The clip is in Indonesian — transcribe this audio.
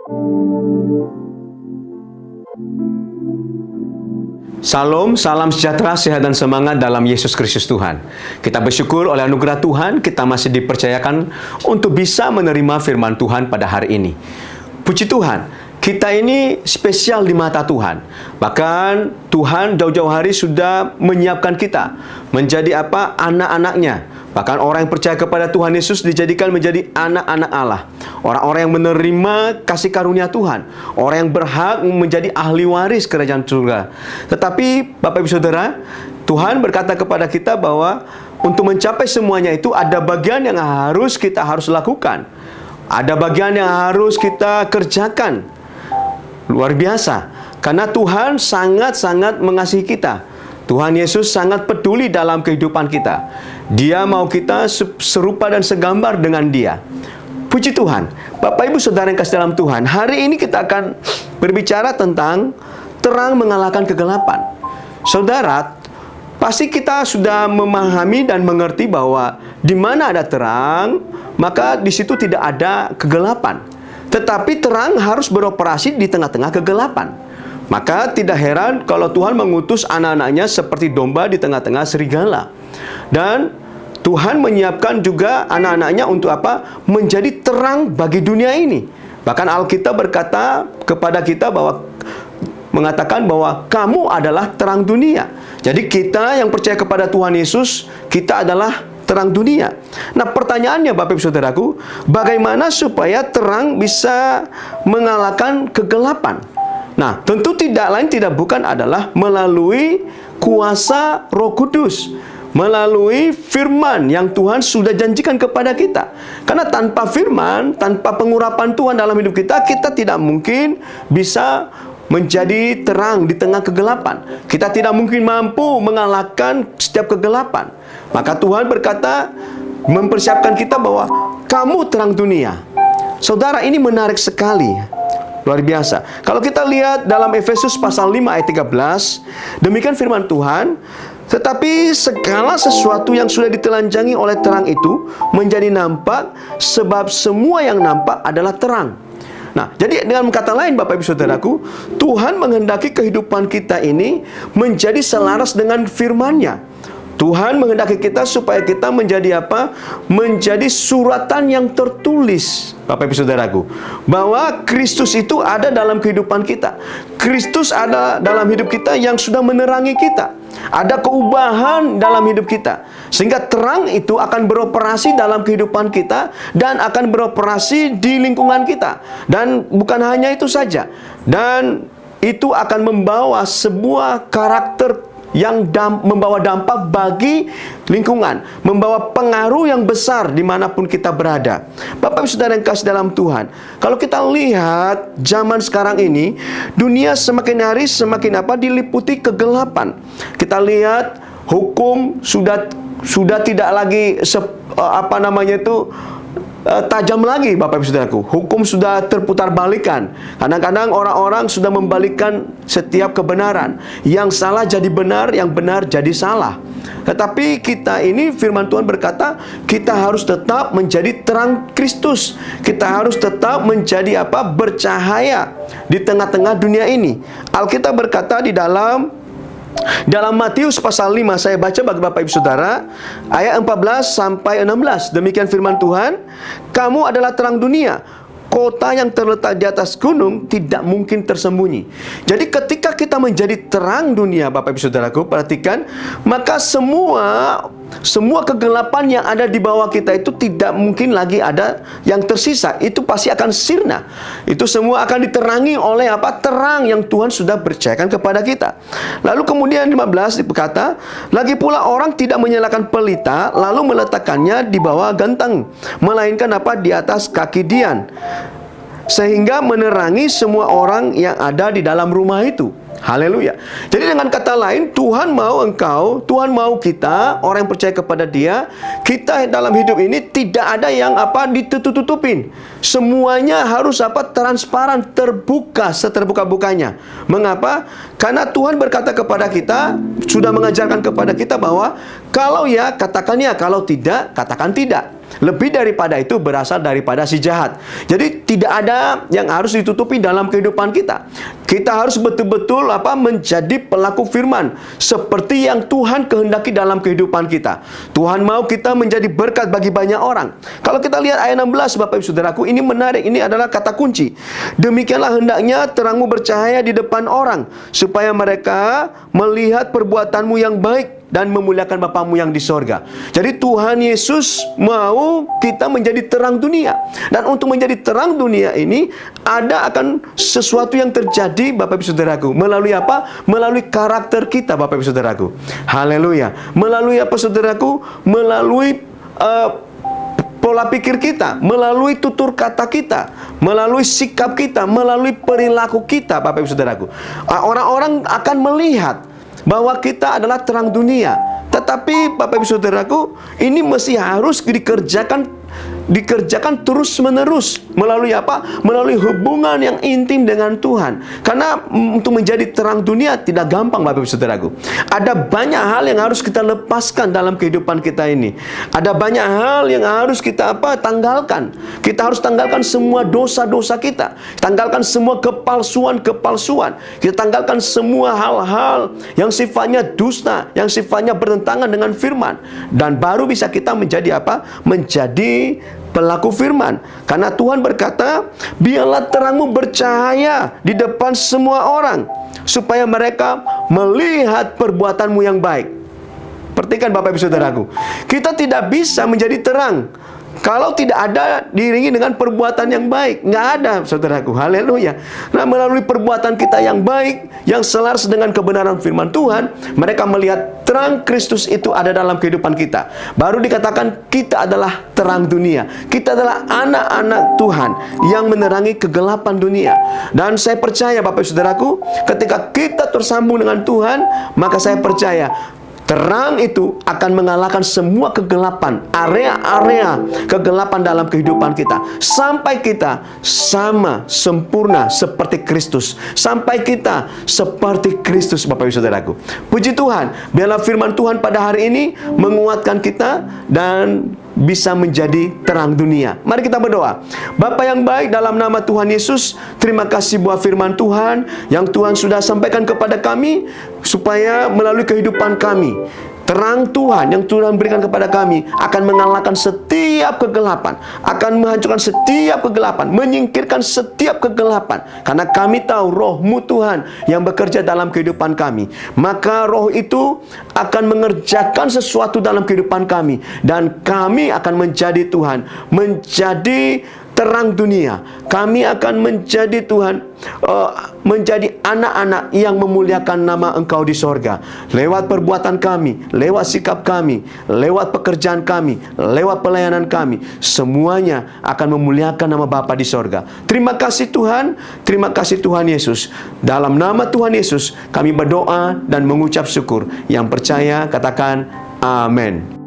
Salam, salam sejahtera, sehat dan semangat dalam Yesus Kristus Tuhan. Kita bersyukur oleh anugerah Tuhan, kita masih dipercayakan untuk bisa menerima firman Tuhan pada hari ini. Puji Tuhan, kita ini spesial di mata Tuhan. Bahkan Tuhan jauh-jauh hari sudah menyiapkan kita menjadi apa? Anak-anaknya. Bahkan orang yang percaya kepada Tuhan Yesus dijadikan menjadi anak-anak Allah. Orang-orang yang menerima kasih karunia Tuhan. Orang yang berhak menjadi ahli waris kerajaan surga. Tetapi Bapak Ibu Saudara, Tuhan berkata kepada kita bahwa untuk mencapai semuanya itu ada bagian yang harus kita lakukan. Ada bagian yang harus kita kerjakan. Luar biasa. Karena Tuhan sangat-sangat mengasihi kita. Tuhan Yesus sangat peduli dalam kehidupan kita. Dia mau kita serupa dan segambar dengan Dia. Puji Tuhan. Bapak Ibu Saudara yang kasih dalam Tuhan, hari ini kita akan berbicara tentang terang mengalahkan kegelapan. Saudara, pasti kita sudah memahami dan mengerti bahwa di mana ada terang, maka di situ tidak ada kegelapan. Tetapi terang harus beroperasi di tengah-tengah kegelapan. Maka tidak heran kalau Tuhan mengutus anak-anaknya seperti domba di tengah-tengah serigala. Dan Tuhan menyiapkan juga anak-anaknya untuk apa? Menjadi terang bagi dunia ini. Bahkan Alkitab berkata kepada kita mengatakan bahwa kamu adalah terang dunia. Jadi kita yang percaya kepada Tuhan Yesus, kita adalah terang dunia. Nah, pertanyaannya Bapak Ibu Saudaraku, bagaimana supaya terang bisa mengalahkan kegelapan? Nah, tentu tidak bukan adalah melalui kuasa Roh Kudus, melalui firman yang Tuhan sudah janjikan kepada kita. Karena tanpa firman, tanpa pengurapan Tuhan dalam hidup kita, kita tidak mungkin bisa menjadi terang di tengah kegelapan. Kita tidak mungkin mampu mengalahkan setiap kegelapan. Maka Tuhan berkata, mempersiapkan kita bahwa kamu terang dunia. Saudara, ini menarik sekali. Luar biasa. Kalau kita lihat dalam Efesus pasal 5 ayat 13, demikian firman Tuhan, tetapi segala sesuatu yang sudah ditelanjangi oleh terang itu menjadi nampak, sebab semua yang nampak adalah terang. Nah, jadi dengan kata lain Bapak Ibu Saudaraku, Tuhan menghendaki kehidupan kita ini menjadi selaras dengan firman-Nya. Tuhan menghendaki kita supaya kita menjadi apa? Menjadi suratan yang tertulis, Bapak Ibu Saudaraku, bahwa Kristus itu ada dalam kehidupan kita. Kristus ada dalam hidup kita yang sudah menerangi kita. Ada keubahan dalam hidup kita. Sehingga terang itu akan beroperasi dalam kehidupan kita dan akan beroperasi di lingkungan kita. Dan bukan hanya itu saja. Dan itu akan membawa sebuah karakter yang membawa dampak bagi lingkungan, membawa pengaruh yang besar dimanapun kita berada. Bapak Ibu Saudara yang kasih dalam Tuhan, kalau kita lihat zaman sekarang ini, dunia semakin hari semakin diliputi kegelapan. Kita lihat hukum sudah tidak lagi tajam lagi Bapak Ibu Saudaraku. Hukum sudah terputar balikan. Kadang-kadang orang-orang sudah membalikkan setiap kebenaran. Yang salah jadi benar, yang benar jadi salah. Tetapi kita ini firman Tuhan berkata, kita harus tetap menjadi terang Kristus. Kita harus tetap menjadi bercahaya di tengah-tengah dunia ini. Alkitab berkata di dalam Matius pasal 5, saya baca bagi Bapak Ibu Saudara, ayat 14 sampai 16. Demikian firman Tuhan, kamu adalah terang dunia. Kota yang terletak di atas gunung tidak mungkin tersembunyi. Jadi ketika kita menjadi terang dunia, Bapak Ibu Saudaraku, perhatikan, maka semua kegelapan yang ada di bawah kita itu tidak mungkin lagi ada yang tersisa. Itu pasti akan sirna. Itu semua akan diterangi oleh terang yang Tuhan sudah percayakan kepada kita. Lalu kemudian 15 berkata, lagi pula orang tidak menyalakan pelita lalu meletakkannya di bawah genteng, melainkan di atas kaki dian, sehingga menerangi semua orang yang ada di dalam rumah itu. Haleluya. Jadi dengan kata lain, Tuhan mau engkau, Tuhan mau kita, orang yang percaya kepada Dia, kita dalam hidup ini tidak ada yang ditutup-tutupin. Semuanya harus transparan, terbuka, seterbuka-bukanya. Mengapa? Karena Tuhan berkata kepada kita, sudah mengajarkan kepada kita bahwa kalau ya, katakan ya, kalau tidak, katakan tidak. Lebih daripada itu berasal daripada si jahat. Jadi tidak ada yang harus ditutupi dalam kehidupan kita. Kita harus betul-betul menjadi pelaku firman seperti yang Tuhan kehendaki dalam kehidupan kita. Tuhan mau kita menjadi berkat bagi banyak orang. Kalau kita lihat ayat 16, Bapak Ibu Saudaraku, ini menarik. Ini adalah kata kunci. Demikianlah hendaknya terangmu bercahaya di depan orang, supaya mereka melihat perbuatanmu yang baik dan memuliakan Bapamu yang di sorga. Jadi Tuhan Yesus mau kita menjadi terang dunia. Dan untuk menjadi terang dunia ini, ada akan sesuatu yang terjadi, Bapak Ibu Saudaraku. Melalui apa? Melalui karakter kita, Bapak Ibu Saudaraku. Haleluya. Melalui apa, Saudaraku? Melalui pola pikir kita, melalui tutur kata kita, melalui sikap kita, melalui perilaku kita, Bapak Ibu Saudaraku. Orang-orang akan melihat bahwa kita adalah terang dunia. Tetapi Bapak Ibu Saudaraku, ini mesti harus dikerjakan terus-menerus. Melalui apa? Melalui hubungan yang intim dengan Tuhan. Karena untuk menjadi terang dunia tidak gampang, Bapak Ibu Saudaraku. Ada banyak hal yang harus kita lepaskan dalam kehidupan kita ini. Ada banyak hal yang harus kita tanggalkan. Kita harus tanggalkan semua dosa-dosa kita. Tanggalkan semua kepalsuan-kepalsuan. Kita tanggalkan semua hal-hal yang sifatnya dusta, yang sifatnya bertentangan dengan firman. Dan baru bisa kita menjadi apa? Menjadi pelaku firman. Karena Tuhan berkata, biarlah terangmu bercahaya di depan semua orang, supaya mereka melihat perbuatanmu yang baik. Perhatikan Bapak Ibu Saudaraku, kita tidak bisa menjadi terang kalau tidak ada diiringi dengan perbuatan yang baik. Nggak ada, saudaraku. Haleluya. Nah, melalui perbuatan kita yang baik, yang selaras dengan kebenaran firman Tuhan, mereka melihat terang Kristus itu ada dalam kehidupan kita. Baru dikatakan kita adalah terang dunia. Kita adalah anak-anak Tuhan yang menerangi kegelapan dunia. Dan saya percaya, Bapak Saudaraku, ketika kita tersambung dengan Tuhan, maka saya percaya terang itu akan mengalahkan semua kegelapan, area-area kegelapan dalam kehidupan kita. Sampai kita sama sempurna seperti Kristus. Sampai kita seperti Kristus, Bapak Ibu Saudaraku. Puji Tuhan, biarlah firman Tuhan pada hari ini menguatkan kita dan bisa menjadi terang dunia. Mari kita berdoa. Bapa yang baik, dalam nama Tuhan Yesus, terima kasih buat firman Tuhan yang Tuhan sudah sampaikan kepada kami, supaya melalui kehidupan kami, terang Tuhan yang Tuhan berikan kepada kami akan mengalahkan setiap kegelapan, akan menghancurkan setiap kegelapan, menyingkirkan setiap kegelapan. Karena kami tahu Roh-Mu Tuhan yang bekerja dalam kehidupan kami. Maka Roh itu akan mengerjakan sesuatu dalam kehidupan kami, dan kami akan menjadi Tuhan, menjadi terang dunia. Kami akan menjadi Tuhan, menjadi anak-anak yang memuliakan nama Engkau di sorga. Lewat perbuatan kami, lewat sikap kami, lewat pekerjaan kami, lewat pelayanan kami, semuanya akan memuliakan nama Bapa di sorga. Terima kasih Tuhan, terima kasih Tuhan Yesus. Dalam nama Tuhan Yesus kami berdoa dan mengucap syukur. Yang percaya katakan amin.